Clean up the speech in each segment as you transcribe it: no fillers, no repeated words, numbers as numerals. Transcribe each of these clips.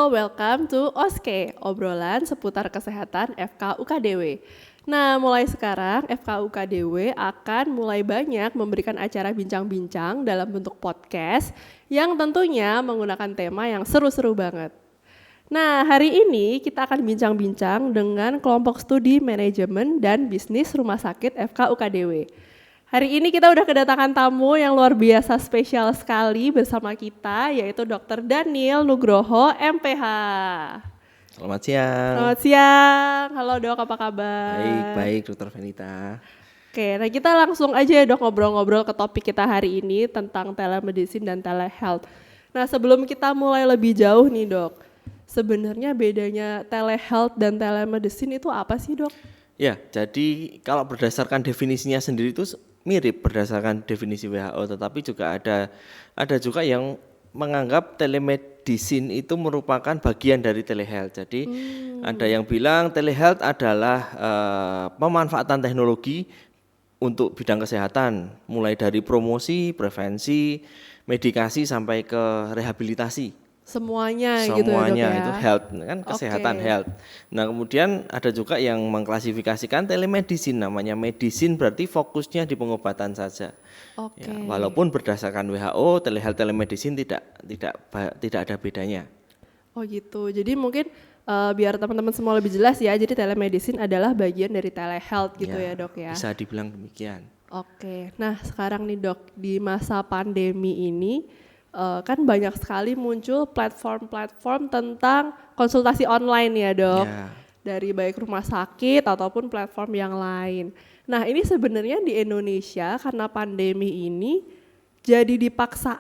welcome to OSKE, obrolan seputar kesehatan FK UKDW. Nah, mulai sekarang FK UKDW akan mulai banyak memberikan acara bincang-bincang dalam bentuk podcast yang tentunya menggunakan tema yang seru-seru banget. Nah, hari ini kita akan bincang-bincang dengan kelompok studi manajemen dan bisnis rumah sakit FK UKDW. Hari ini kita udah kedatangan tamu yang luar biasa spesial sekali bersama kita, yaitu Dr. Daniel Nugroho, MPH. Selamat siang. Selamat siang, halo dok, apa kabar? Baik Dokter Venita. Oke, nah kita langsung aja ya dok ngobrol-ngobrol ke topik kita hari ini tentang telemedicine dan telehealth. Nah sebelum kita mulai lebih jauh nih dok, sebenarnya bedanya telehealth dan telemedicine itu apa sih dok? Ya, jadi kalau berdasarkan definisinya sendiri itu mirip berdasarkan definisi WHO, tetapi juga ada juga yang menganggap telemedicine itu merupakan bagian dari telehealth. Jadi ada yang bilang telehealth adalah pemanfaatan teknologi untuk bidang kesehatan, mulai dari promosi, prevensi, medikasi sampai ke rehabilitasi. Semuanya gitu ya dok ya? Semuanya itu health, kan kesehatan health. Nah kemudian ada juga yang mengklasifikasikan telemedicine, namanya medicine berarti fokusnya di pengobatan saja. Oke. Ya, walaupun berdasarkan WHO telehealth telemedicine tidak ada bedanya. Oh gitu, jadi mungkin biar teman-teman semua lebih jelas ya, jadi telemedicine adalah bagian dari telehealth gitu ya dok ya? Bisa dibilang demikian. Oke, nah sekarang nih dok, di masa pandemi ini kan banyak sekali muncul platform-platform tentang konsultasi online ya dok, dari baik rumah sakit ataupun platform yang lain. Nah ini sebenarnya di Indonesia karena pandemi ini jadi dipaksa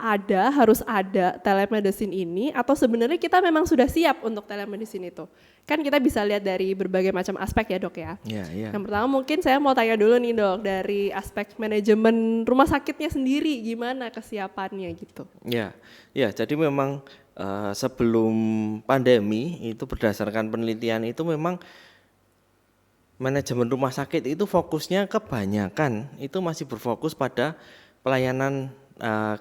harus ada telemedicine ini, atau sebenarnya kita memang sudah siap untuk telemedicine itu? Kan kita bisa lihat dari berbagai macam aspek ya dok ya. Yang pertama mungkin saya mau tanya dulu nih dok, dari aspek manajemen rumah sakitnya sendiri gimana kesiapannya gitu? Ya jadi memang sebelum pandemi itu berdasarkan penelitian itu memang manajemen rumah sakit itu fokusnya kebanyakan itu masih berfokus pada pelayanan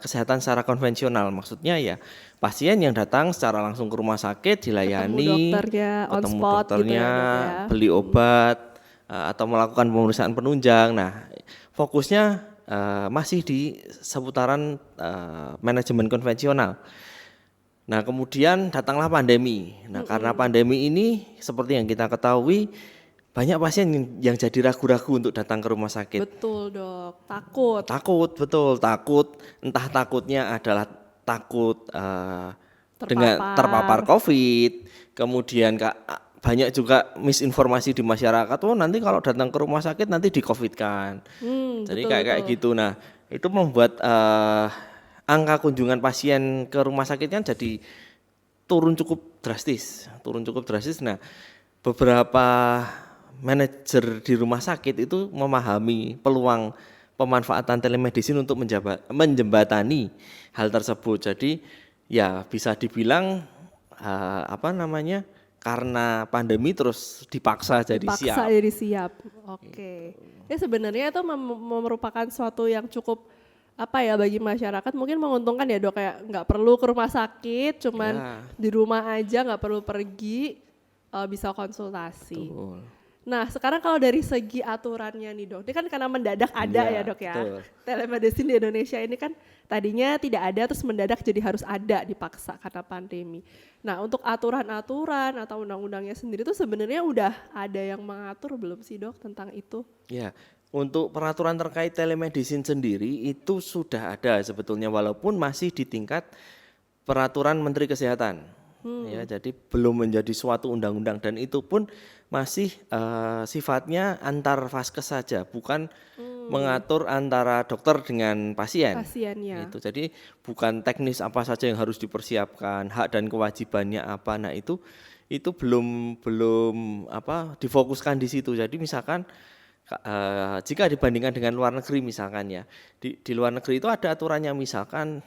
kesehatan secara konvensional, maksudnya ya pasien yang datang secara langsung ke rumah sakit dilayani, ketemu dokternya, gitu ya, beli obat atau melakukan pemeriksaan penunjang. Nah fokusnya masih di seputaran manajemen konvensional. Nah kemudian datanglah pandemi. Nah karena pandemi ini seperti yang kita ketahui banyak pasien yang jadi ragu-ragu untuk datang ke rumah sakit. Betul dok, takut. Entah takutnya adalah takut dengan terpapar COVID. Kemudian banyak juga misinformasi di masyarakat. Oh nanti kalau datang ke rumah sakit nanti di COVID-kan. Jadi kayak gitu. Nah itu membuat angka kunjungan pasien ke rumah sakit kan jadi turun cukup drastis. Nah beberapa manajer di rumah sakit itu memahami peluang pemanfaatan telemedicine untuk menjembatani hal tersebut. Jadi ya bisa dibilang karena pandemi terus dipaksa jadi siap. Oke. Ya sebenarnya itu merupakan suatu yang cukup bagi masyarakat mungkin menguntungkan ya dok, kayak nggak perlu ke rumah sakit, cuman di rumah aja, nggak perlu pergi, bisa konsultasi. Betul. Nah sekarang kalau dari segi aturannya nih dok, ini kan karena mendadak ada ya dok ya. Betul. Telemedicine di Indonesia ini kan tadinya tidak ada terus mendadak jadi harus ada, dipaksa karena pandemi. Nah untuk aturan-aturan atau undang-undangnya sendiri tuh sebenarnya udah ada yang mengatur belum sih dok tentang itu? Ya, untuk peraturan terkait telemedicine sendiri itu sudah ada sebetulnya walaupun masih di tingkat peraturan Menteri Kesehatan. Ya, jadi belum menjadi suatu undang-undang dan itu pun masih sifatnya antar vaskes saja, bukan mengatur antara dokter dengan pasiennya. Itu jadi bukan teknis apa saja yang harus dipersiapkan, hak dan kewajibannya apa. Nah itu belum difokuskan di situ. Jadi misalkan jika dibandingkan dengan luar negeri misalkan ya, di luar negeri itu ada aturannya, misalkan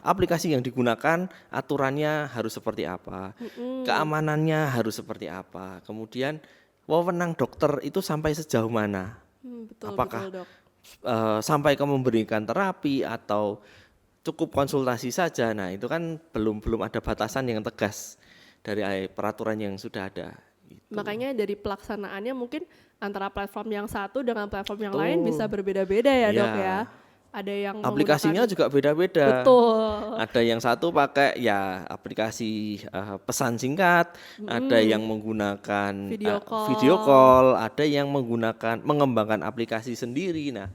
aplikasi yang digunakan aturannya harus seperti apa, keamanannya harus seperti apa, kemudian wewenang dokter itu sampai sejauh mana, apakah betul, dok. Sampai ke memberikan terapi atau cukup konsultasi saja. Nah itu kan belum ada batasan yang tegas. dari peraturan yang sudah ada. Gitu. Makanya dari pelaksanaannya mungkin antara platform yang satu dengan platform yang Betul. lain bisa berbeda-beda ya Iya. Dok ya. Ada yang Aplikasinya menggunakan juga beda-beda. betul. Ada yang satu pakai ya aplikasi pesan singkat, ada yang menggunakan video call, ada yang mengembangkan aplikasi sendiri. Nah,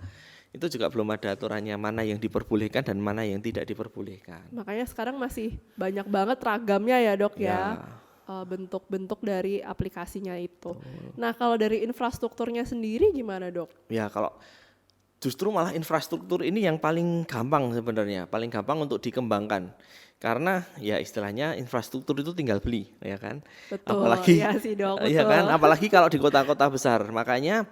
itu juga belum ada aturannya mana yang diperbolehkan dan mana yang tidak diperbolehkan. Makanya sekarang masih banyak banget ragamnya ya Dok Ya. bentuk-bentuk dari aplikasinya itu. Nah kalau dari infrastrukturnya sendiri gimana Dok? Ya kalau justru malah infrastruktur ini yang paling gampang sebenarnya, paling gampang untuk dikembangkan. Karena ya istilahnya infrastruktur itu tinggal beli, ya kan? Betul, Apalagi iya sih Dok, ya betul. kan, apalagi kalau di kota-kota besar. Makanya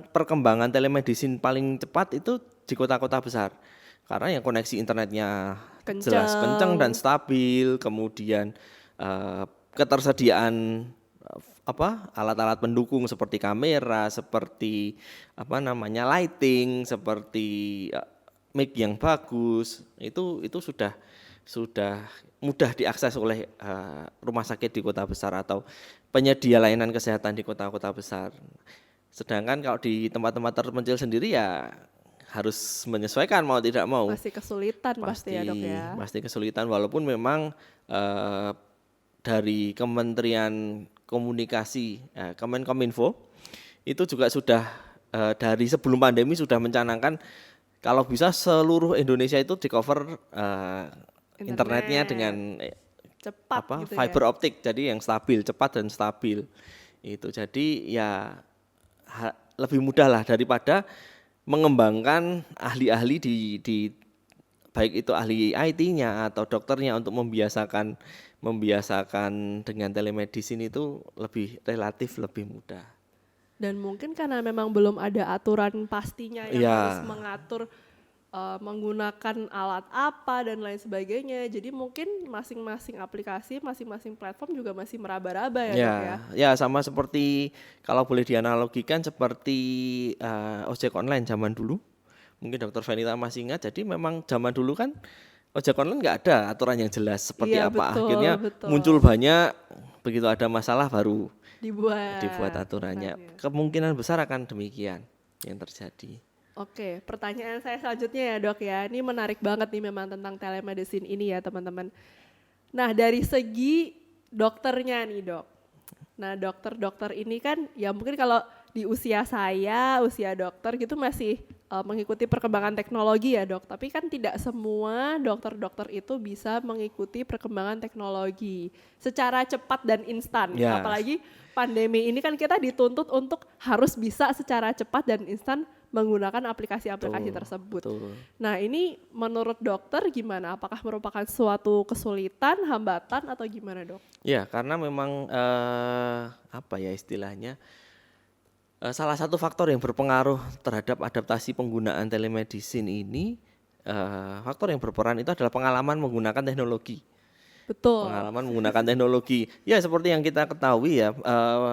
perkembangan telemedicine paling cepat itu di kota-kota besar. Karena yang koneksi internetnya jelas kencang dan stabil, kemudian ketersediaan alat-alat pendukung seperti kamera, seperti lighting, seperti mic yang bagus, itu sudah mudah diakses oleh rumah sakit di kota besar atau penyedia layanan kesehatan di kota-kota besar. Sedangkan kalau di tempat-tempat terpencil sendiri ya harus menyesuaikan mau tidak mau. Masih kesulitan pasti ya Dok ya. Pasti kesulitan walaupun memang dari Kementerian Komunikasi, Kemenkominfo itu juga sudah dari sebelum pandemi sudah mencanangkan kalau bisa seluruh Indonesia itu di cover internetnya dengan cepat gitu fiber optik, jadi yang stabil, cepat dan stabil. Itu jadi ya lebih mudah lah daripada mengembangkan ahli-ahli di baik itu ahli IT-nya atau dokternya untuk membiasakan dengan telemedicine itu relatif lebih mudah. Dan mungkin karena memang belum ada aturan pastinya yang harus mengatur menggunakan alat apa dan lain sebagainya. Jadi mungkin masing-masing aplikasi, masing-masing platform juga masih meraba-raba ya Dok ya. Ya sama seperti kalau boleh dianalogikan seperti ojek online zaman dulu. Mungkin Dokter Venita masih ingat, jadi memang zaman dulu kan ojek online nggak ada aturan yang jelas seperti apa. Betul, akhirnya muncul banyak, begitu ada masalah baru dibuat aturannya. Kemungkinan besar akan demikian yang terjadi. Oke, pertanyaan saya selanjutnya ya Dok ya, ini menarik banget nih memang tentang telemedicine ini ya teman-teman. Nah dari segi dokternya nih Dok, nah dokter-dokter ini kan ya mungkin kalau di usia saya, usia dokter gitu masih mengikuti perkembangan teknologi ya Dok, tapi kan tidak semua dokter-dokter itu bisa mengikuti perkembangan teknologi secara cepat dan instan. Apalagi pandemi ini kan kita dituntut untuk harus bisa secara cepat dan instan menggunakan aplikasi-aplikasi tersebut. Nah ini menurut dokter gimana? Apakah merupakan suatu kesulitan, hambatan atau gimana Dok? Ya karena memang istilahnya salah satu faktor yang berpengaruh terhadap adaptasi penggunaan telemedicine ini, faktor yang berperan itu adalah pengalaman menggunakan teknologi. Betul. Pengalaman menggunakan teknologi. Ya seperti yang kita ketahui ya,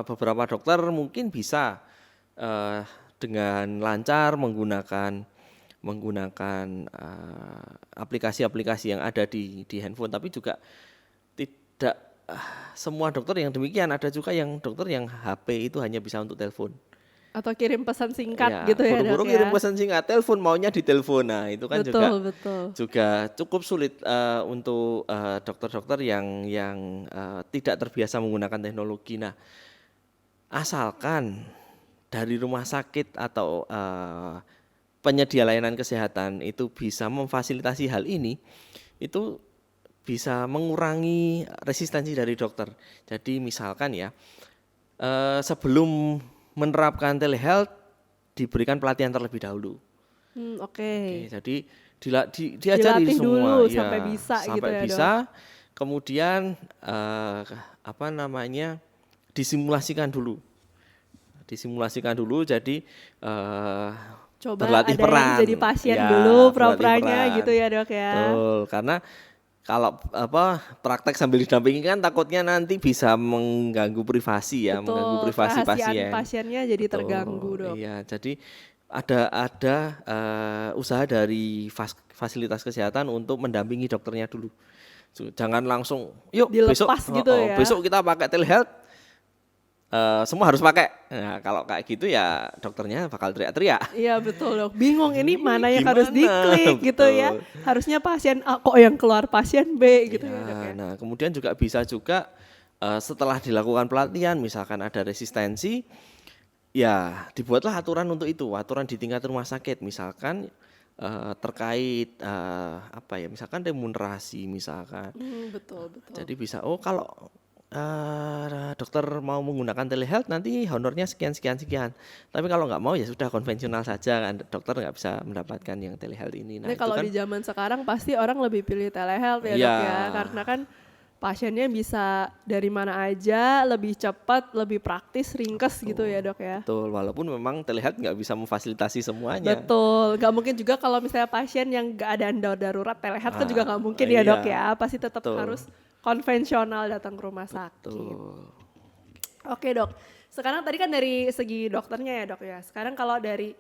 beberapa dokter mungkin bisa dengan lancar menggunakan aplikasi-aplikasi yang ada di handphone, tapi juga tidak semua dokter yang demikian. Ada juga yang dokter yang HP itu hanya bisa untuk telepon. Atau kirim pesan singkat gitu ya Dok ya. Buru-buru kirim pesan singkat, telepon maunya di telepon. Nah itu kan juga cukup sulit untuk dokter-dokter yang tidak terbiasa menggunakan teknologi. Nah asalkan dari rumah sakit atau penyedia layanan kesehatan itu bisa memfasilitasi hal ini, itu bisa mengurangi resistensi dari dokter. Jadi misalkan ya, sebelum menerapkan telehealth diberikan pelatihan terlebih dahulu. Oke, jadi diajari semua dulu, ya, sampai bisa gitu ya Dok. Kemudian disimulasikan dulu. Jadi coba berlatih ada peran. yang jadi pasien dulu pura-puranya gitu ya Dok ya. Betul, karena kalau praktek sambil didampingi kan takutnya nanti bisa mengganggu privasi ya, mengganggu privasi pasien. Pasiennya jadi terganggu Dok. Iya, jadi ada usaha dari fasilitas kesehatan untuk mendampingi dokternya dulu. Jangan langsung, yuk dilepas besok, gitu ya. besok kita pakai telehealth, semua harus pakai. Nah, kalau kayak gitu ya dokternya bakal teriak-teriak. Iya betul dok, bingung ini mana yang harus Gimana? diklik gitu ya. Betul. Harusnya pasien A kok yang keluar pasien B gitu ya dok ya. Nah, kemudian juga bisa juga setelah dilakukan pelatihan, misalkan ada resistensi, ya dibuatlah aturan untuk itu, aturan di tingkat rumah sakit, misalkan terkait apa ya, misalkan remunerasi misalkan. Betul betul. Jadi bisa, oh kalau dokter mau menggunakan telehealth nanti honornya sekian sekian sekian. Tapi kalau nggak mau ya sudah konvensional saja kan, dokter nggak bisa mendapatkan yang telehealth ini. Nah Ini itu kalau kan, di zaman sekarang pasti orang lebih pilih telehealth ya dok Iya. ya, karena kan pasiennya bisa dari mana aja, lebih cepat, lebih praktis, ringkes gitu ya dok ya. betul, walaupun memang telehealth nggak bisa memfasilitasi semuanya. Betul, nggak mungkin juga kalau misalnya pasien yang nggak ada darurat telehealth kan juga nggak mungkin ya dok iya. ya, pasti tetap Betul. harus konvensional datang ke rumah sakit. Tuh. Oke dok, sekarang tadi kan dari segi dokternya ya dok ya, sekarang kalau dari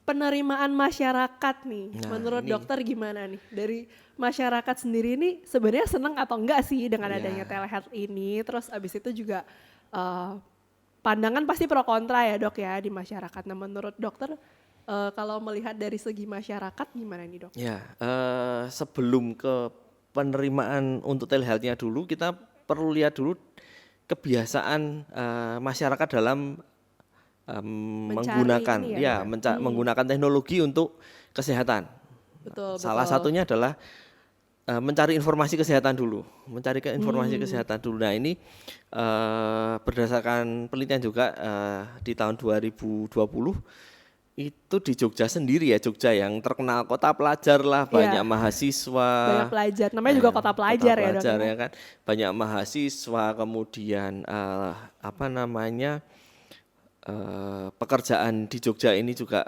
penerimaan masyarakat nih, Nah, menurut ini. dokter gimana nih? Dari masyarakat sendiri ini sebenarnya seneng atau enggak sih dengan Iya. adanya telehealth ini? Terus abis itu juga pandangan pasti pro kontra ya dok ya di masyarakat. Nah menurut dokter kalau melihat dari segi masyarakat gimana nih dok? Ya, sebelum ke penerimaan untuk telehealth-nya dulu, kita perlu lihat dulu kebiasaan masyarakat dalam menggunakan, ini ya, Dok ya? menggunakan teknologi untuk kesehatan. Betul, Salah betul. satunya adalah mencari informasi kesehatan dulu, mencari informasi kesehatan dulu. Nah ini berdasarkan penelitian juga di tahun 2020 itu di Jogja sendiri ya, Jogja yang terkenal kota pelajar lah, banyak mahasiswa. Banyak pelajar, namanya juga kota pelajar ya dok. ya kan, banyak mahasiswa, kemudian apa namanya pekerjaan di Jogja ini juga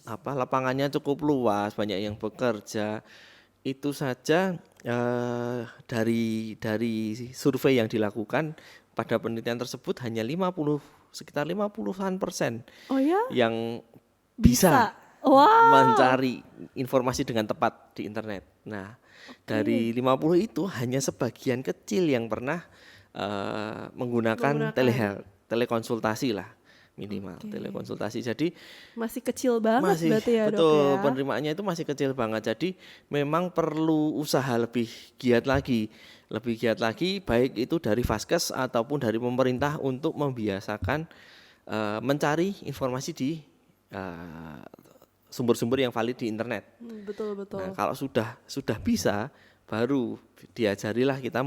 apa lapangannya cukup luas, banyak yang bekerja. Itu saja dari survei yang dilakukan pada penelitian tersebut hanya sekitar 50-an% Oh ya? yang Bisa. bisa Wow. mencari informasi dengan tepat di internet. Nah, dari 50 itu hanya sebagian kecil yang pernah menggunakan telehealth, telekonsultasi lah minimal, telekonsultasi. Jadi Masih kecil banget berarti ya betul, dok ya? penerimaannya itu masih kecil banget. Jadi memang perlu usaha lebih giat lagi, baik itu dari Vaskes ataupun dari pemerintah untuk membiasakan mencari informasi di sumber-sumber yang valid di internet. Betul betul. Nah, kalau sudah bisa, baru diajarilah kita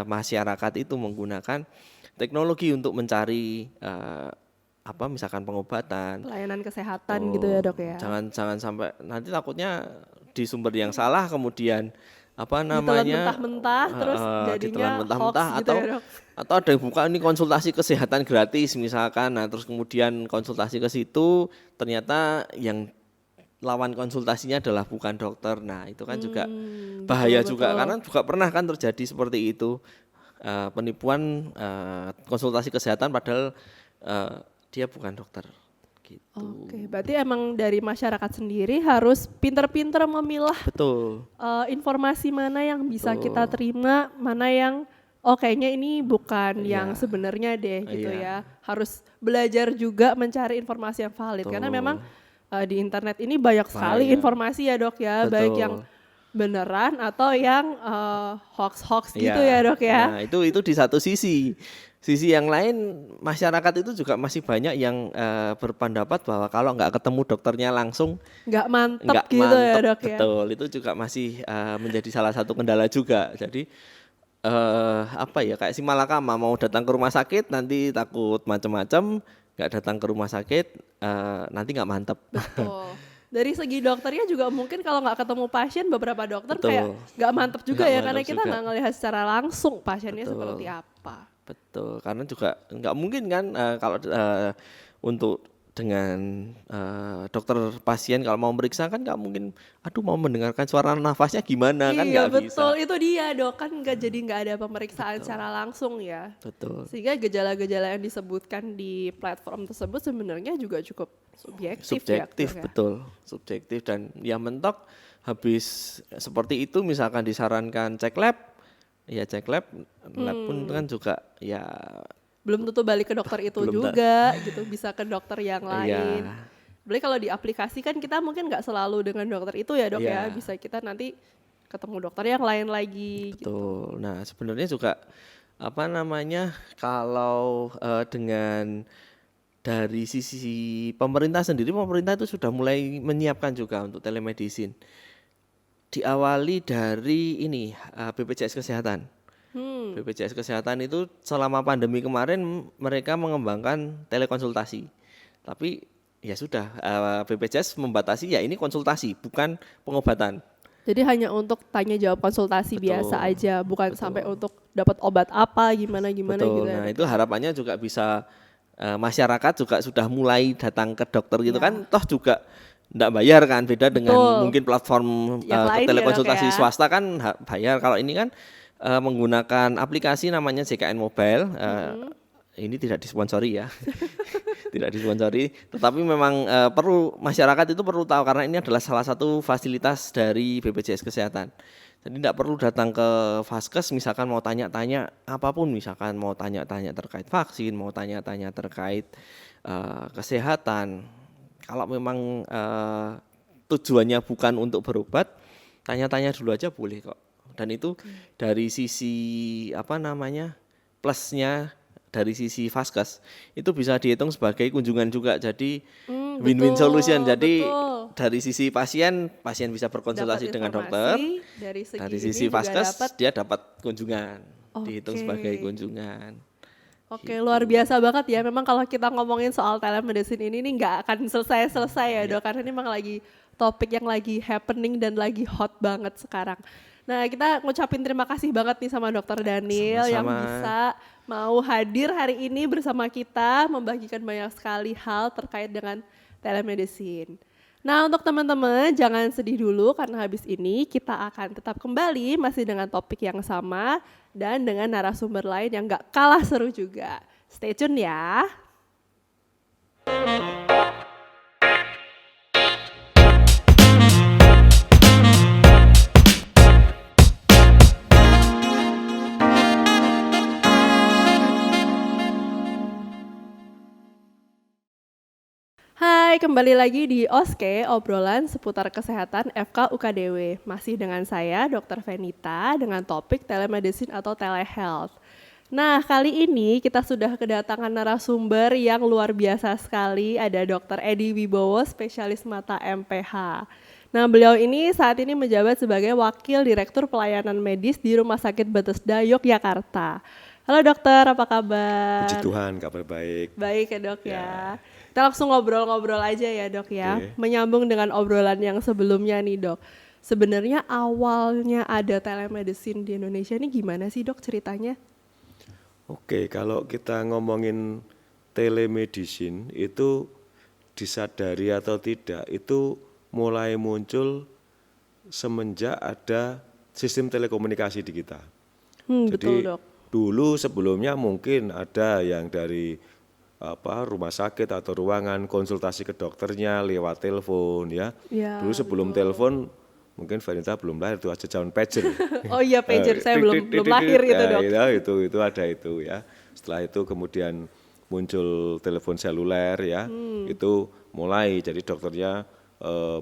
masyarakat itu menggunakan teknologi untuk mencari apa misalkan pengobatan, Pelayanan kesehatan gitu ya dok ya? Jangan sampai nanti takutnya di sumber yang salah kemudian apa Ditelan namanya mentah-mentah terus jadinya ditelan mentah-mentah hoax gitu ya dok? atau ada yang buka ini konsultasi kesehatan gratis misalkan, nah terus kemudian konsultasi ke situ ternyata yang lawan konsultasinya adalah bukan dokter. Nah itu kan juga bahaya juga, karena juga pernah kan terjadi seperti itu, penipuan konsultasi kesehatan padahal dia bukan dokter gitu. Oke, berarti emang dari masyarakat sendiri harus pinter-pinter memilah Betul. informasi mana yang bisa kita terima, mana yang kayaknya ini bukan yang sebenarnya deh gitu ya. Harus belajar juga mencari informasi yang valid karena memang di internet ini banyak sekali informasi ya dok ya, baik yang beneran atau yang hoax-hoax gitu ya dok ya. Nah itu di satu sisi. Sisi yang lain masyarakat itu juga masih banyak yang berpendapat bahwa kalau nggak ketemu dokternya langsung nggak mantep gitu ya dok ya. Betul, itu juga masih menjadi salah satu kendala juga. Jadi apa ya, kayak si malakama mau datang ke rumah sakit nanti takut macam-macam, nggak datang ke rumah sakit nanti nggak mantep. Betul. Dari segi dokternya juga mungkin kalau nggak ketemu pasien beberapa dokter Betul. kayak nggak mantep juga Nggak ya, mantep karena kita juga. nggak ngelihat secara langsung pasiennya Betul. seperti apa. Betul, karena juga nggak mungkin kan kalau untuk dengan dokter pasien kalau mau meriksa kan nggak mungkin, aduh mau mendengarkan suara nafasnya gimana kan Iya nggak betul, bisa. itu dia dok, kan nggak ada pemeriksaan secara langsung ya. Betul. Sehingga gejala-gejala yang disebutkan di platform tersebut sebenarnya juga cukup subjektif ya. Subjektif, Dok ya? betul, subjektif, dan ya mentok habis seperti itu misalkan disarankan cek lab, ya cek lab, lab pun kan juga ya belum tentu balik ke dokter itu belum juga gitu, bisa ke dokter yang lain. ya Boleh kalau di aplikasi kan kita mungkin nggak selalu dengan dokter itu ya dok ya, ya bisa kita nanti ketemu dokter yang lain lagi gitu. betul. Nah sebenarnya juga apa namanya kalau dengan dari sisi pemerintah sendiri, pemerintah itu sudah mulai menyiapkan juga untuk telemedicine. Diawali dari ini BPJS Kesehatan. BPJS Kesehatan itu selama pandemi kemarin mereka mengembangkan telekonsultasi. Tapi ya sudah BPJS membatasi ya ini konsultasi bukan pengobatan. Jadi hanya untuk tanya jawab konsultasi biasa Betul, aja, bukan betul. sampai untuk dapat obat apa gimana gimana Betul. gitu ya Nah, dok. itu harapannya juga bisa masyarakat juga sudah mulai datang ke dokter gitu Ya. kan, toh juga enggak bayar kan, beda dengan Betul. mungkin platform Yang lain ya, Dok, telekonsultasi ya. swasta kan bayar. Kalau ini kan menggunakan aplikasi namanya JKN Mobile. Ini tidak disponsori ya, tidak disponsori. Tetapi memang perlu masyarakat itu perlu tahu karena ini adalah salah satu fasilitas dari BPJS Kesehatan. Jadi tidak perlu datang ke Vaskes misalkan mau tanya-tanya apapun, misalkan mau tanya-tanya terkait vaksin, mau tanya-tanya terkait kesehatan. Kalau memang tujuannya bukan untuk berobat, tanya-tanya dulu aja boleh kok. Dan itu dari sisi apa namanya plusnya dari sisi Vaskes itu bisa dihitung sebagai kunjungan juga. Jadi win-win Betul, solution. Jadi betul. dari sisi pasien bisa berkonsultasi Dapat dengan informasi, dokter. dari segi Dari ini sisi juga Vaskes dapat. dia dapat kunjungan, dihitung Oke. sebagai kunjungan. Oke, luar biasa banget ya. Memang kalau kita ngomongin soal telemedicine ini nih nggak akan selesai-selesai ya dok, karena ini memang lagi topik yang lagi happening dan lagi hot banget sekarang. Nah kita ngucapin terima kasih banget nih sama dokter Daniel yang Sama-sama. bisa mau hadir hari ini bersama kita, membagikan banyak sekali hal terkait dengan telemedicine. Nah untuk teman-teman jangan sedih dulu karena habis ini kita akan tetap kembali masih dengan topik yang sama dan dengan narasumber lain yang gak kalah seru juga. Stay tune ya. Hai, kembali lagi di OSKE, obrolan seputar kesehatan FK UKDW. Masih dengan saya, Dr. Venita, dengan topik telemedicine atau telehealth. Nah, kali ini kita sudah kedatangan narasumber yang luar biasa sekali. Ada Dr. Edi Wibowo, spesialis mata MPH. Nah, beliau ini saat ini menjabat sebagai Wakil Direktur Pelayanan Medis di Rumah Sakit Bethesda, Yogyakarta. Halo dokter, apa kabar? Puji Tuhan, kabar baik. Baik ya dok ya. Kita langsung ngobrol-ngobrol aja ya dok ya. Oke. Menyambung dengan obrolan yang sebelumnya nih dok. Sebenarnya awalnya ada telemedicine di Indonesia ini gimana sih dok ceritanya? Oke, kalau kita ngomongin telemedicine itu disadari atau tidak, itu mulai muncul semenjak ada sistem telekomunikasi di kita. Betul Jadi dok. dulu sebelumnya mungkin ada yang dari rumah sakit atau ruangan konsultasi ke dokternya lewat telepon ya. Ya, Dulu sebelum telepon mungkin Vanita belum lahir itu aja zaman pager. Oh iya pager, saya belum lahir itu dok. Ya, itu ada itu ya. Setelah itu kemudian muncul telepon seluler ya. Itu mulai jadi dokternya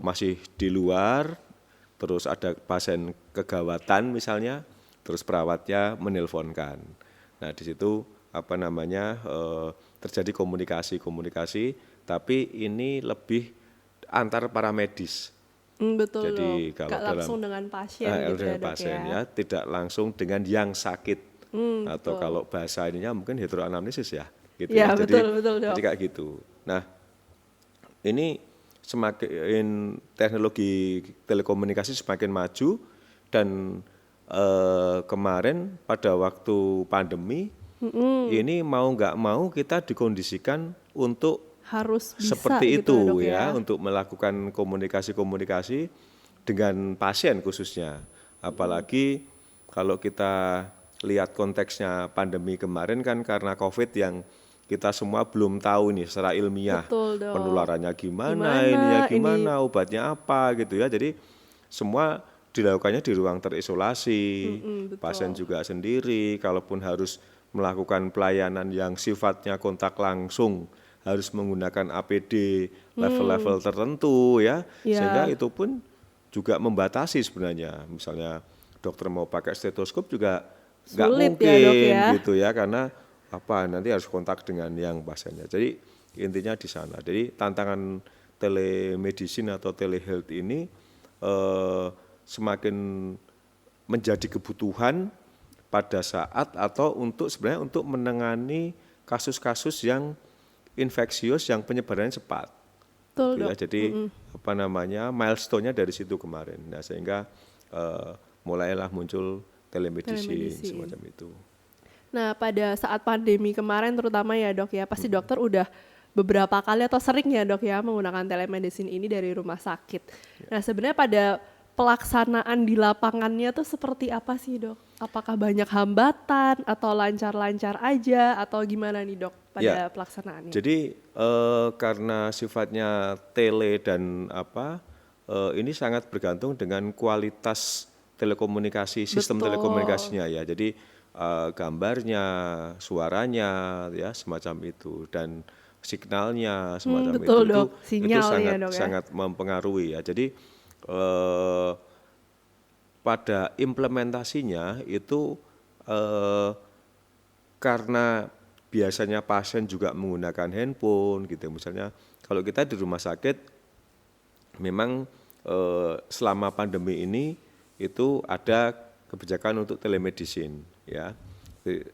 masih di luar, terus ada pasien kegawatan misalnya, terus perawatnya menelponkan. Nah di situ terjadi komunikasi, tapi ini lebih antar para medis. Betul Jadi dok. kalau Gak langsung dengan pasien gitu dengan ya dok pasien ya. tidak langsung dengan yang sakit. Atau betul. kalau bahasa ininya mungkin heteroanamnesis ya. Gitu Ya, ya. betul, dok. Jadi kayak gitu. Nah ini semakin teknologi telekomunikasi semakin maju dan kemarin pada waktu pandemi ini mau nggak mau kita dikondisikan untuk Harus bisa seperti gitu itu dok ya untuk melakukan komunikasi dengan pasien khususnya. Apalagi kalau kita lihat konteksnya pandemi kemarin kan karena COVID yang kita semua belum tahu nih secara ilmiah Betul, dok. penularannya gimana, Gimana ini ya ini? gimana, obatnya apa gitu ya. Jadi semua dilakukannya di ruang terisolasi, betul. pasien juga sendiri, kalaupun harus melakukan pelayanan yang sifatnya kontak langsung, harus menggunakan APD level-level tertentu ya, Iya. sehingga itu pun juga membatasi sebenarnya. Misalnya dokter mau pakai stetoskop juga nggak Sulit mungkin ya, Dok, ya. gitu ya, karena nanti harus kontak dengan yang pasiennya. Jadi intinya di sana. Jadi tantangan telemedicine atau telehealth ini semakin menjadi kebutuhan pada saat atau sebenarnya untuk menangani kasus-kasus yang infeksius yang penyebarannya cepat. Betul, Gitu ya. Dok. Jadi milestone-nya dari situ kemarin. Nah, sehingga mulailah muncul telemedicine semacam itu. Nah, pada saat pandemi kemarin terutama ya, Dok ya, pasti dokter udah beberapa kali atau sering ya, Dok ya, menggunakan telemedicine ini dari rumah sakit. Nah, sebenarnya pada pelaksanaan di lapangannya tuh seperti apa sih, Dok? Apakah banyak hambatan atau lancar-lancar aja atau gimana nih, Dok, pada pelaksanaannya? Jadi karena sifatnya tele dan ini sangat bergantung dengan kualitas telekomunikasi, sistem telekomunikasinya ya. Jadi gambarnya, suaranya ya semacam itu, dan signalnya semacam betul, itu. Dok. Itu Sinyal sangat ya, Dok, ya? sangat mempengaruhi ya. Jadi pada implementasinya itu karena biasanya pasien juga menggunakan handphone gitu. Misalnya kalau kita di rumah sakit memang selama pandemi ini itu ada kebijakan untuk telemedicine ya.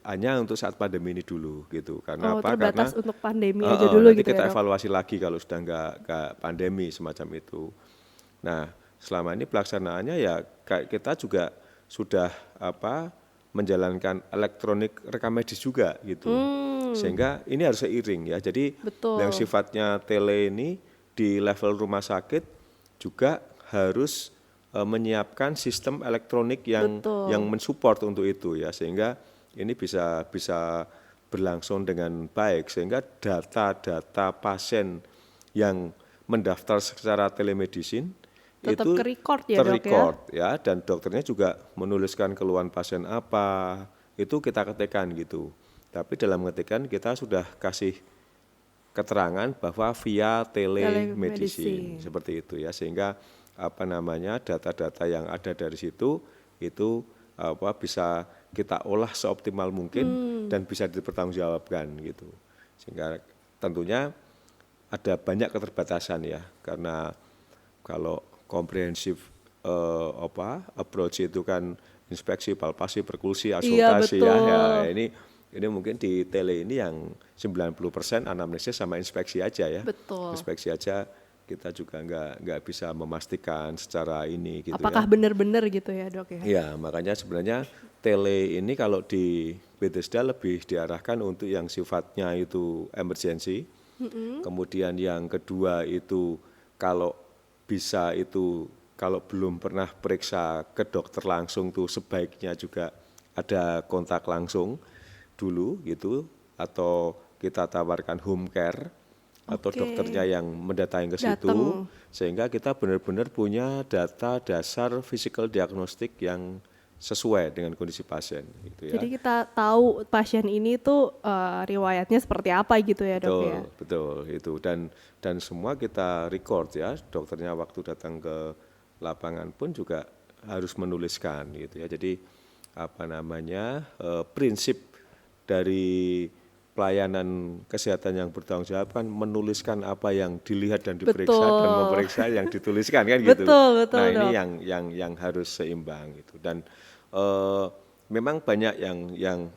Hanya untuk saat pandemi ini dulu gitu. Karena apa? Terbatas Karena untuk pandemi aja dulu nanti gitu kita ya, Dok? evaluasi lagi kalau sudah nggak pandemi semacam itu. Nah, selama ini pelaksanaannya ya kita juga sudah menjalankan elektronik rekam medis juga gitu. Sehingga ini harus seiring ya. Jadi yang sifatnya tele ini di level rumah sakit juga harus menyiapkan sistem elektronik yang mensupport untuk itu ya, sehingga ini bisa berlangsung dengan baik, sehingga data-data pasien yang mendaftar secara telemedicine Tetap itu ke-record ya, Dok, ya? ter-record ya, dan dokternya juga menuliskan keluhan pasien apa, itu kita ketikkan gitu. Tapi dalam ketikkan kita sudah kasih keterangan bahwa via telemedicine seperti itu ya, sehingga data-data yang ada dari situ itu bisa kita olah seoptimal mungkin dan bisa dipertanggungjawabkan gitu. Sehingga tentunya ada banyak keterbatasan ya, karena kalau komprehensif approach itu kan inspeksi, palpasi, perkusi, auskultasi ya. Ini mungkin di tele ini yang 90% anamnesis sama inspeksi aja ya. Betul. Inspeksi aja kita juga nggak bisa memastikan secara ini gitu. Apakah benar-benar gitu ya, Dok ya? Ya, makanya sebenarnya tele ini kalau di Bethesda lebih diarahkan untuk yang sifatnya itu emergency. Kemudian yang kedua itu kalau bisa itu kalau belum pernah periksa ke dokter langsung tuh sebaiknya juga ada kontak langsung dulu gitu, atau kita tawarkan home care atau dokternya yang mendatangi ke situ, sehingga kita benar-benar punya data dasar physical diagnostik yang sesuai dengan kondisi pasien gitu ya. Jadi kita tahu pasien ini tuh riwayatnya seperti apa gitu ya, Dok ya? Betul itu, dan semua kita record ya, dokternya waktu datang ke lapangan pun juga harus menuliskan gitu ya. Jadi prinsip dari pelayanan kesehatan yang bertanggung jawab kan menuliskan apa yang dilihat dan diperiksa dan memeriksa yang dituliskan kan gitu. Betul, nah ini Dok. yang harus seimbang gitu, dan memang banyak yang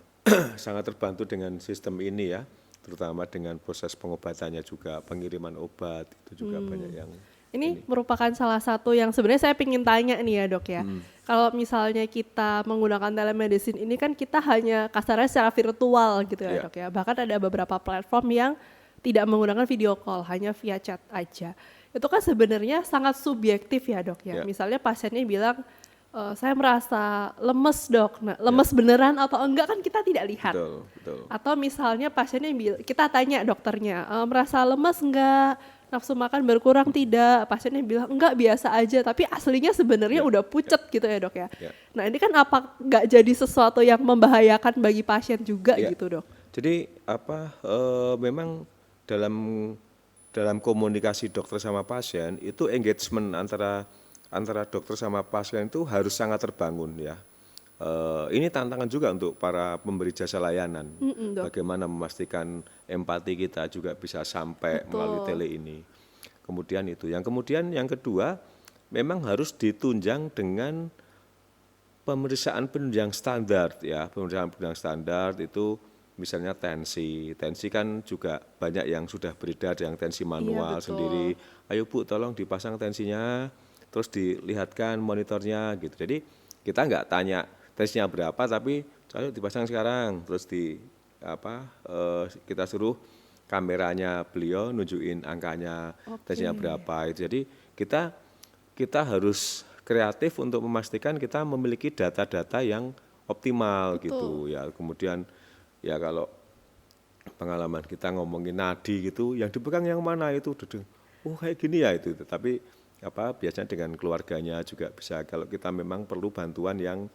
sangat terbantu dengan sistem ini ya, terutama dengan proses pengobatannya juga, pengiriman obat itu juga banyak yang ini merupakan salah satu yang sebenarnya saya ingin tanya nih ya, Dok ya. Kalau misalnya kita menggunakan telemedicine ini kan kita hanya kasarnya secara virtual gitu ya, Dok ya. Bahkan ada beberapa platform yang tidak menggunakan video call, hanya via chat aja. Itu kan sebenarnya sangat subjektif ya, Dok ya. Misalnya pasiennya bilang, saya merasa lemes, Dok. Nah, lemes beneran atau enggak kan kita tidak lihat. Betul. Atau misalnya pasiennya kita tanya dokternya, merasa lemes enggak? nafsu makan berkurang tidak, pasiennya bilang enggak biasa aja, tapi aslinya sebenarnya udah pucet gitu ya dok ya. Nah ini kan apa nggak jadi sesuatu yang membahayakan bagi pasien juga gitu dok? Jadi memang dalam komunikasi dokter sama pasien itu engagement antara dokter sama pasien itu harus sangat terbangun ya. Ini tantangan juga untuk para pemberi jasa layanan. Bagaimana memastikan empati kita juga bisa sampai melalui tele ini. Kemudian itu. Kemudian yang kedua, memang harus ditunjang dengan pemeriksaan penunjang standar ya. Pemeriksaan penunjang standar itu misalnya tensi. Tensi kan juga banyak yang sudah beredar, yang tensi manual sendiri. Ayo Bu, tolong dipasang tensinya, terus dilihatkan monitornya gitu. Jadi kita nggak tanya tensinya berapa, tapi ayo dipasang sekarang, terus kita suruh kameranya beliau nunjukin angkanya tensinya berapa. Jadi kita harus kreatif untuk memastikan kita memiliki data-data yang optimal gitu ya. Kemudian ya kalau pengalaman kita ngomongin nadi gitu, yang dipegang yang mana itu, kayak gini ya itu. Tapi biasanya dengan keluarganya juga bisa, kalau kita memang perlu bantuan yang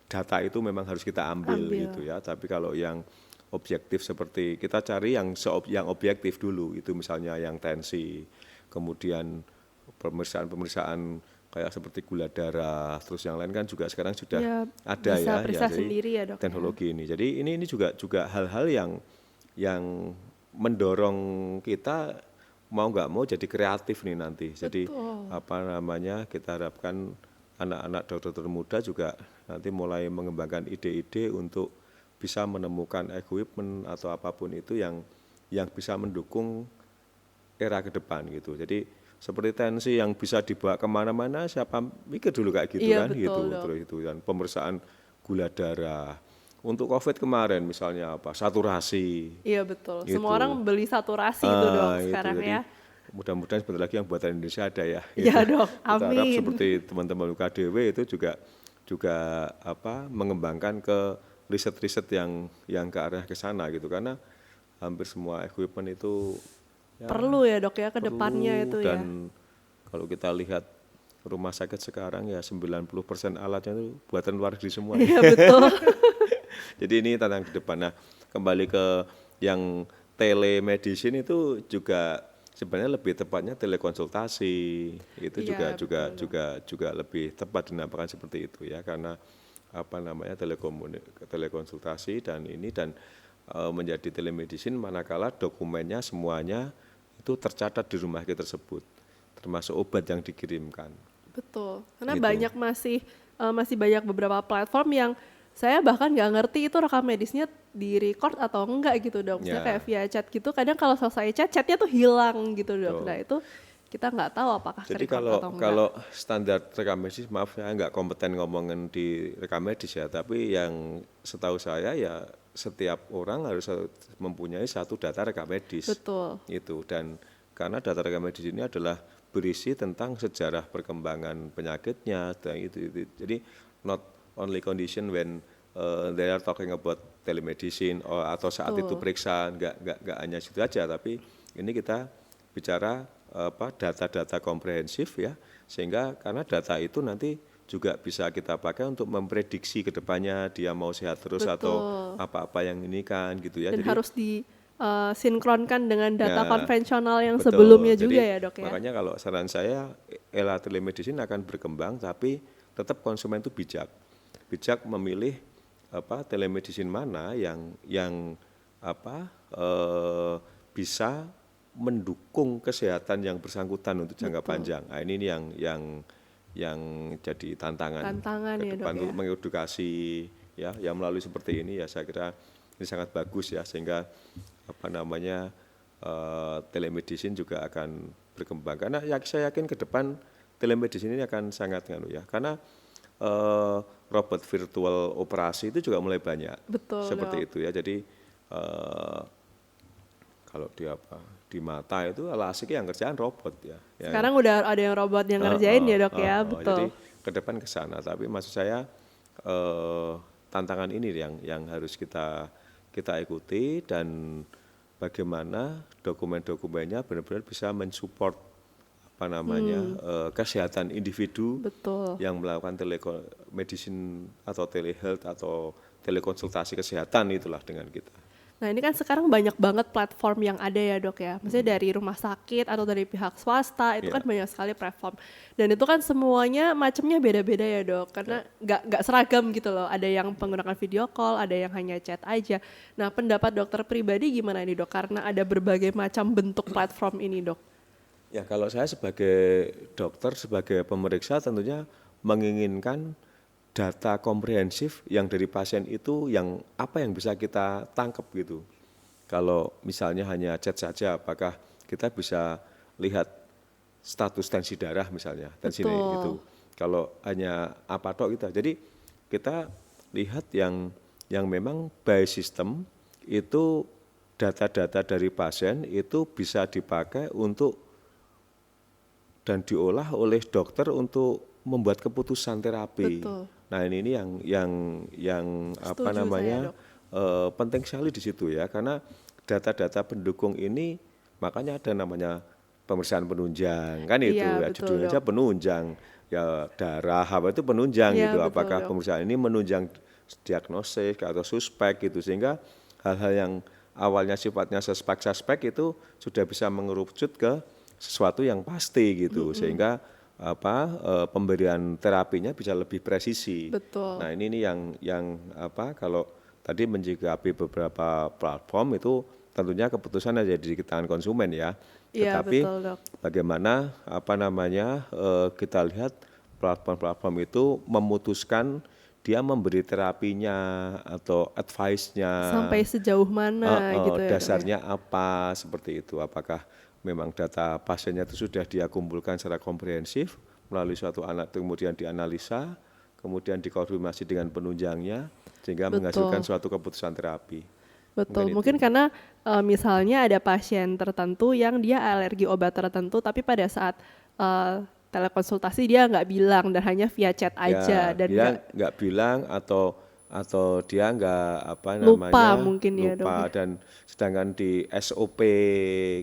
data itu memang harus kita ambil. Gitu ya. Tapi kalau yang objektif seperti kita cari yang objektif dulu, itu misalnya yang tensi, kemudian pemeriksaan kayak seperti gula darah, terus yang lain kan juga sekarang sudah ada bisa ya sendiri ya dok, teknologi ini. Jadi ini juga hal-hal yang mendorong kita mau nggak mau jadi kreatif nih nanti. Jadi kita harapkan anak-anak dokter muda juga nanti mulai mengembangkan ide-ide untuk bisa menemukan equipment atau apapun itu yang bisa mendukung era ke depan gitu. Jadi seperti tensi yang bisa dibawa kemana-mana, siapa mikir dulu kayak gitu kan, gitu. Terus itu dan pemeriksaan gula darah. Untuk COVID kemarin misalnya saturasi. Iya betul. Gitu. Semua orang beli saturasi itu dok sekarang jadi, ya. Mudah-mudahan sebentar lagi yang buatan Indonesia ada ya. Iya dok, amin. Kita harap seperti teman-teman UKDW itu juga mengembangkan ke riset-riset yang ke arah ke sana gitu, karena hampir semua equipment itu perlu ya dok ya ke depannya itu ya. Dan kalau kita lihat rumah sakit sekarang ya 90% alatnya itu buatan luar negeri semua. Iya betul. Jadi ini tantangan ke depan. Nah, kembali ke yang telemedicine itu juga sebenarnya lebih tepatnya telekonsultasi. Itu juga lebih tepat dinamakan seperti itu ya, karena telekonsultasi dan menjadi telemedicine manakala dokumennya semuanya itu tercatat di rumah sakit tersebut, termasuk obat yang dikirimkan. Betul, karena masih banyak beberapa platform yang saya bahkan nggak ngerti itu rekam medisnya di record atau enggak gitu dok. Misalnya kayak via chat gitu, kadang kalau selesai chatnya tuh hilang gitu dok. Nah itu kita nggak tahu apakah jadi atau enggak. Kalau standar rekam medis, maaf saya nggak kompeten ngomongin di rekam medis ya, tapi yang setahu saya ya setiap orang harus mempunyai satu data rekam medis. Betul. Itu, dan karena data rekam medis ini adalah berisi tentang sejarah perkembangan penyakitnya, itu. Jadi not only condition when they are talking about telemedicine atau saat itu periksa, nggak hanya situ aja, tapi ini kita bicara data-data komprehensif ya, sehingga karena data itu nanti juga bisa kita pakai untuk memprediksi ke depannya dia mau sehat terus atau apa-apa yang ini kan gitu ya. Dan jadi harus disinkronkan dengan data konvensional yang sebelumnya juga ya dok ya. Makanya kalau saran saya era telemedicine akan berkembang, tapi tetap konsumen itu bijak memilih telemedicine mana yang bisa mendukung kesehatan yang bersangkutan untuk jangka panjang. Nah, ini yang jadi tantangan ke depan untuk mengedukasi ya, yang melalui seperti ini ya, saya kira ini sangat bagus ya, sehingga telemedicine juga akan berkembang. Karena saya yakin ke depan telemedicine ini akan sangat karena robot virtual operasi itu juga mulai banyak. Betul, seperti itu ya. Jadi kalau di mata itu asik yang kerjaan robot ya. Sekarang udah ada yang robot yang ngerjain ya dok ya, betul. Jadi ke depan ke sana, tapi maksud saya tantangan ini yang harus kita ikuti, dan bagaimana dokumen-dokumennya benar-benar bisa mensupport apa namanya kesehatan individu Betul. yang melakukan telemedicine atau telehealth atau telekonsultasi kesehatan itulah dengan kita. Nah ini kan sekarang banyak banget platform yang ada ya dok ya, maksudnya dari rumah sakit atau dari pihak swasta itu kan banyak sekali platform, dan itu kan semuanya macamnya beda-beda ya dok, karena nggak seragam gitu loh, ada yang menggunakan video call, ada yang hanya chat aja. Nah pendapat dokter pribadi gimana ini dok, karena ada berbagai macam bentuk platform ini dok? Ya kalau saya sebagai dokter, sebagai pemeriksa tentunya menginginkan data komprehensif yang dari pasien itu yang apa yang bisa kita tangkap gitu. Kalau misalnya hanya chat saja, apakah kita bisa lihat status tensi darah misalnya, tensi itu. Kalau hanya apa tok kita. Jadi kita lihat yang memang by system itu data-data dari pasien itu bisa dipakai untuk dan diolah oleh dokter untuk membuat keputusan terapi. Betul. Nah ini yang apa namanya penting sekali di situ ya, karena data-data pendukung ini makanya ada namanya pemeriksaan penunjang kan itu ya, betul, judulnya aja penunjang ya, darah apa itu penunjang gitu, betul, apakah dok. pemeriksaan ini menunjang diagnosis atau suspek gitu, sehingga hal-hal yang awalnya sifatnya suspek itu sudah bisa mengerucut ke sesuatu yang pasti gitu, sehingga pemberian terapinya bisa lebih presisi. Betul. Nah ini yang kalau tadi menyikapi beberapa platform itu tentunya keputusan ada di tangan konsumen ya. Iya, Tetapi betul, dok. bagaimana kita lihat platform-platform itu memutuskan dia memberi terapinya atau advice-nya Sampai sejauh mana gitu ya dok? dasarnya apa seperti itu, apakah memang data pasiennya itu sudah dia kumpulkan secara komprehensif melalui suatu alat, kemudian dianalisa, kemudian dikonfirmasi dengan penunjangnya, sehingga menghasilkan suatu keputusan terapi. Betul, mungkin karena misalnya ada pasien tertentu yang dia alergi obat tertentu, tapi pada saat telekonsultasi dia nggak bilang dan hanya via chat aja, dan dia nggak bilang atau dia nggak lupa mungkin ya dok. Dan sedangkan di SOP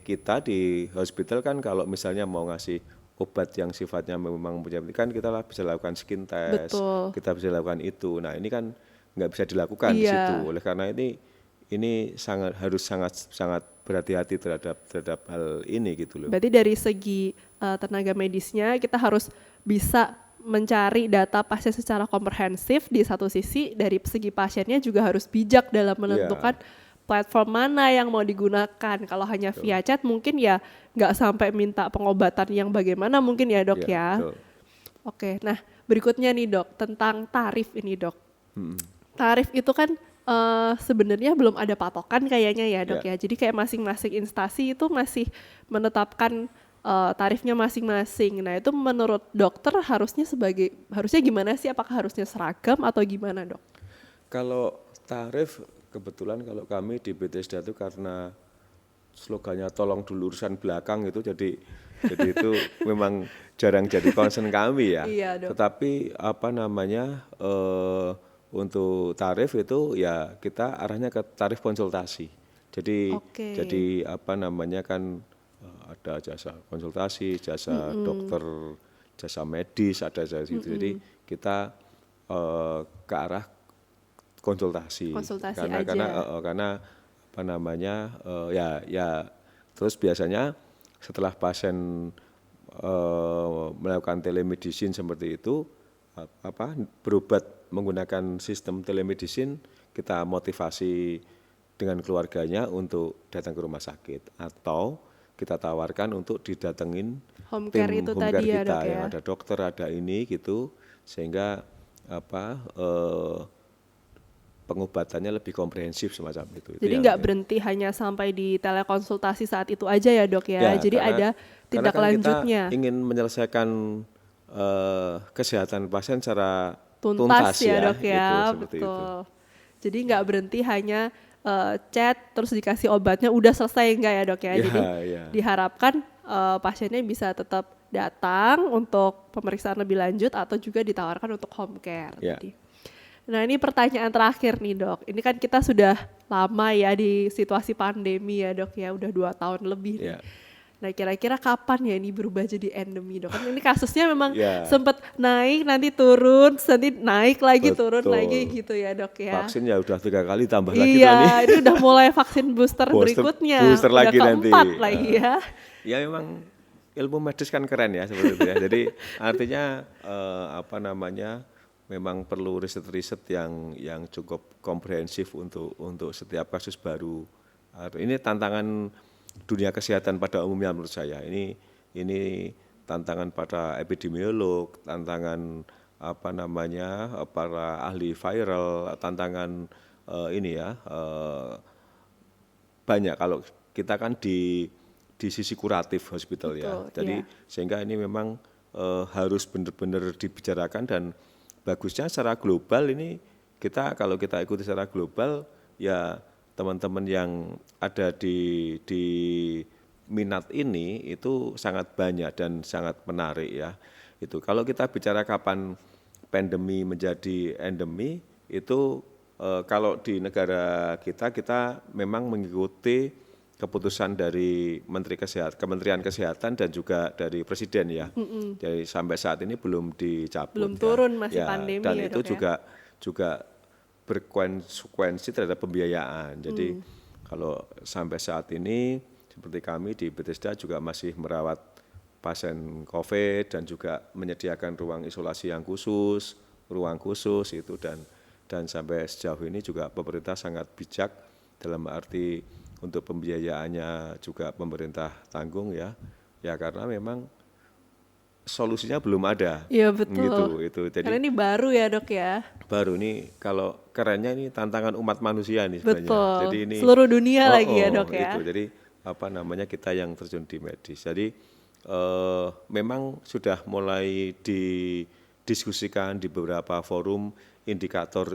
kita di hospital kan kalau misalnya mau ngasih obat yang sifatnya memang kan kita bisa lakukan skin test, kita bisa lakukan itu. Nah ini kan nggak bisa dilakukan di situ. Oleh karena ini harus sangat berhati-hati terhadap hal ini gitu loh. Berarti dari segi tenaga medisnya kita harus bisa mencari data pasien secara komprehensif di satu sisi, dari segi pasiennya juga harus bijak dalam menentukan platform mana yang mau digunakan. Kalau hanya via chat mungkin ya nggak sampai minta pengobatan yang bagaimana mungkin ya dok ya. Oke, nah berikutnya nih dok, tentang tarif ini dok. Tarif itu kan sebenarnya belum ada patokan kayaknya ya dok ya. Jadi kayak masing-masing instansi itu masih menetapkan tarifnya masing-masing. Nah itu menurut dokter harusnya gimana sih? Apakah harusnya seragam atau gimana dok? Kalau tarif kebetulan kalau kami di Bethesda itu karena slogannya tolong dulu urusan belakang itu jadi itu memang jarang jadi concern kami ya. Iya, dok. Tetapi untuk tarif itu ya kita arahnya ke tarif konsultasi. Jadi kan ada jasa konsultasi, jasa dokter, jasa medis, ada jasa itu. Jadi kita ke arah konsultasi karena terus biasanya setelah pasien melakukan telemedicine seperti itu berobat menggunakan sistem telemedicine, kita motivasi dengan keluarganya untuk datang ke rumah sakit atau kita tawarkan untuk didatengin home tim care itu home care tadi ya kita dok yang ya. ada dokter, ada ini gitu, sehingga pengobatannya lebih komprehensif semacam itu. Jadi nggak berhenti hanya sampai di telekonsultasi saat itu aja ya dok ya. Jadi ada tindak lanjutnya. Kita ingin menyelesaikan kesehatan pasien secara tuntas ya dok ya, gitu, betul. itu. Jadi nggak berhenti hanya chat terus dikasih obatnya udah selesai enggak ya dok ya. Jadi diharapkan pasiennya bisa tetap datang untuk pemeriksaan lebih lanjut atau juga ditawarkan untuk home care. Nah ini pertanyaan terakhir nih dok, ini kan kita sudah lama ya di situasi pandemi ya dok ya, udah 2 tahun lebih nih. Ya. Nah kira-kira kapan ya ini berubah jadi endemi dok? Kan ini kasusnya memang Ya. sempat naik nanti turun, nanti naik lagi turun Betul. lagi gitu ya dok ya. Vaksin ya udah 3 kali tambah lagi tuh Iya, nih. ini udah mulai vaksin booster berikutnya, Booster udah lagi nanti. keempat lagi ya. Ya memang ilmu medis kan keren ya seperti itu ya. Jadi artinya memang perlu riset-riset yang cukup komprehensif untuk setiap kasus baru. Ini tantangan dunia kesehatan pada umumnya menurut saya. Ini tantangan pada epidemiolog, tantangan para ahli viral, tantangan banyak kalau kita kan di sisi kuratif hospital. Betul, ya. Jadi sehingga ini memang harus benar-benar dibicarakan dan bagusnya secara global ini kalau kita ikuti secara global ya teman-teman yang ada di minat ini itu sangat banyak dan sangat menarik ya. Itu kalau kita bicara kapan pandemi menjadi endemi itu kalau di negara kita memang mengikuti keputusan dari Kementerian Kesehatan dan juga dari Presiden ya. Jadi sampai saat ini belum dicabut. Belum turun masih pandemi dan ya itu dok ya. juga berkonsekuensi terhadap pembiayaan. Jadi kalau sampai saat ini seperti kami di Bethesda juga masih merawat pasien COVID dan juga menyediakan ruang isolasi yang khusus, ruang khusus itu dan sampai sejauh ini juga pemerintah sangat bijak dalam arti untuk pembiayaannya juga pemerintah tanggung ya karena memang solusinya belum ada. Iya betul. Gitu, itu. Jadi, karena ini baru ya dok ya. Baru nih kalau kerennya ini tantangan umat manusia nih sebenarnya. Betul. Jadi ini seluruh dunia lagi ya dok ya. Itu. Jadi kita yang terjun di medis. Jadi memang sudah mulai didiskusikan di beberapa forum indikator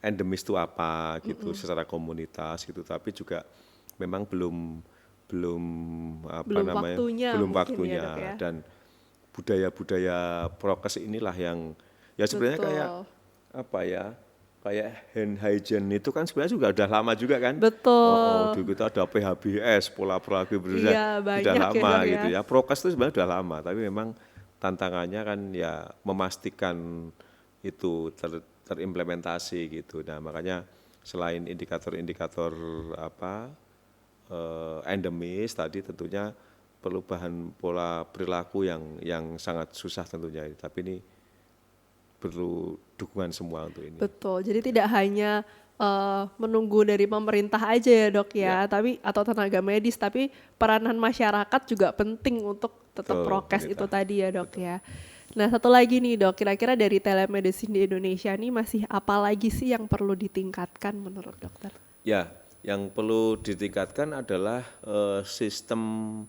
endemis itu apa gitu secara komunitas gitu. Tapi juga memang belum waktunya ya, dan budaya-budaya prokes inilah yang ya sebenarnya kayak hand hygiene itu kan sebenarnya juga udah lama juga kan. Betul. Dulu kita ada PHBS, pola perilaku iya, udah lama ya, gitu ya. Prokes itu sebenarnya udah lama, tapi memang tantangannya kan ya memastikan itu terimplementasi gitu. Nah makanya selain indikator-indikator endemis tadi tentunya perubahan pola perilaku yang sangat susah tentunya, tapi ini perlu dukungan semua untuk ini. Betul, jadi tidak hanya menunggu dari pemerintah aja ya dok ya, tapi atau tenaga medis, tapi peranan masyarakat juga penting untuk tetap prokes itu tadi ya dok ya. Nah satu lagi nih dok, kira-kira dari telemedicine di Indonesia nih masih apa lagi sih yang perlu ditingkatkan menurut dokter? Ya, yang perlu ditingkatkan adalah sistem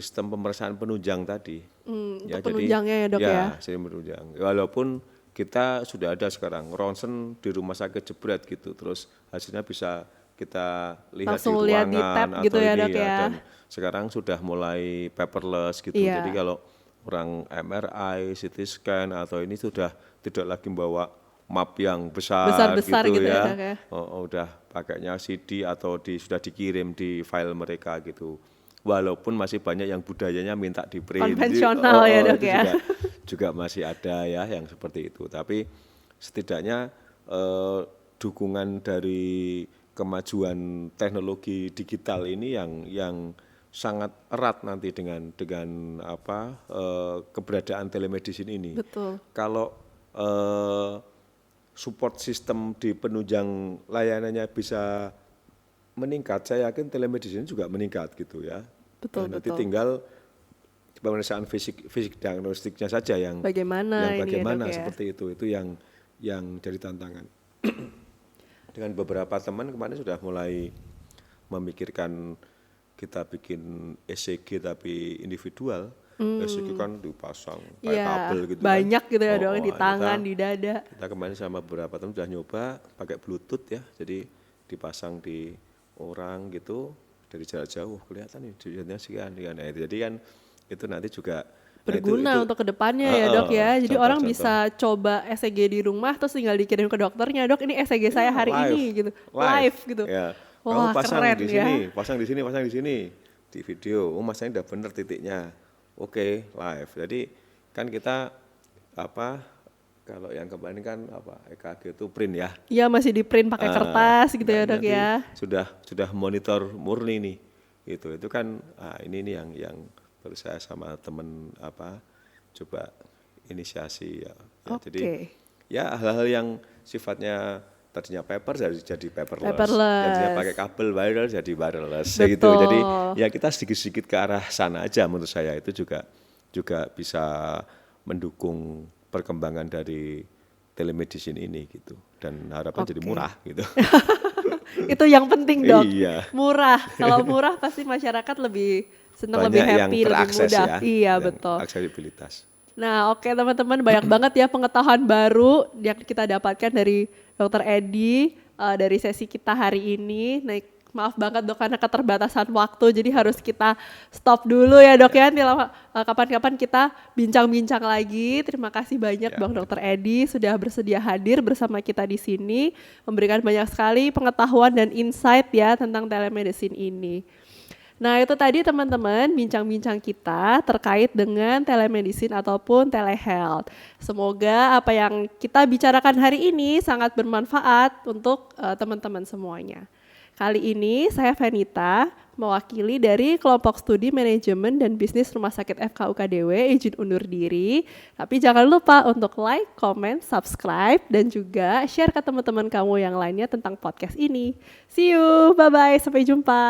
pemeriksaan penunjang tadi. Untuk penunjangnya ya dok ya? Sistem penunjang. Walaupun kita sudah ada sekarang ronsen di rumah sakit jebret gitu, terus hasilnya bisa kita lihat langsung di ruangan lihat di tab atau gitu ya dok ya? Dan sekarang sudah mulai paperless gitu. Iya. Jadi kalau orang MRI, CT scan atau ini sudah tidak lagi membawa map yang besar gitu ya. Ya. Udah pakainya CD atau sudah dikirim di file mereka gitu. Walaupun masih banyak yang budayanya minta di print. Konvensional ya dok ya. Juga masih ada ya yang seperti itu. Tapi setidaknya dukungan dari kemajuan teknologi digital ini yang sangat erat nanti dengan keberadaan telemedicine ini. Betul. Kalau support sistem di penunjang layanannya bisa meningkat, saya yakin telemedicine juga meningkat gitu ya. Betul, nanti tinggal pemeriksaan fisik diagnostiknya saja yang bagaimana seperti itu yang jadi tantangan. Dengan beberapa teman kemarin sudah mulai memikirkan kita bikin ECG tapi individual. ECG kan dipasang kayak kabel gitu banyak kan. Gitu ya dong di tangan, di dada. Kita kemarin sama beberapa teman sudah nyoba pakai Bluetooth ya, jadi dipasang di orang gitu dari jarak jauh kelihatan nih tujuannya sekian. Nah, jadi kan itu nanti juga berguna untuk kedepannya ya dok ya. Jadi orang bisa coba ECG di rumah terus tinggal dikirim ke dokternya, dok ini ECG saya hari ini gitu, live gitu. Ya. Wah, pasang keren di ya. sini, pasang di sini di video. Oh masanya udah bener titiknya. Oke, live. Jadi kan kita kalau yang kemarin kan EKG itu print ya. Iya masih di print pakai kertas gitu ya dok ya. Sudah monitor murni nih. Itu kan ini nih yang baru saya sama temen coba inisiasi ya. Jadi ya hal-hal yang sifatnya tadinya paper jadi paperless. Tadinya pakai kabel wireless jadi wireless gitu. Jadi ya kita sedikit-sedikit ke arah sana aja menurut saya itu juga bisa mendukung perkembangan dari telemedicine ini gitu dan harapan jadi murah gitu. Itu yang penting dok. Iya. Murah. Kalau murah pasti masyarakat lebih senang, lebih happy, lebih mudah. Ya, iya betul. Aksesibilitas. Nah oke teman-teman banyak banget ya pengetahuan baru yang kita dapatkan dari Dr. Edi dari sesi kita hari ini. Nah, maaf banget dok karena keterbatasan waktu jadi harus kita stop dulu ya dok ya. Nanti kapan-kapan kita bincang-bincang lagi. Terima kasih banyak Bang Dr. Edi sudah bersedia hadir bersama kita di sini memberikan banyak sekali pengetahuan dan insight ya tentang telemedicine ini. Nah itu tadi teman-teman bincang-bincang kita terkait dengan telemedicine ataupun telehealth. Semoga apa yang kita bicarakan hari ini sangat bermanfaat untuk teman-teman semuanya. Kali ini saya Vanita, mewakili dari kelompok studi manajemen dan bisnis Rumah Sakit FKUKDW izin undur diri. Tapi jangan lupa untuk like, comment, subscribe, dan juga share ke teman-teman kamu yang lainnya tentang podcast ini. See you, bye-bye, sampai jumpa.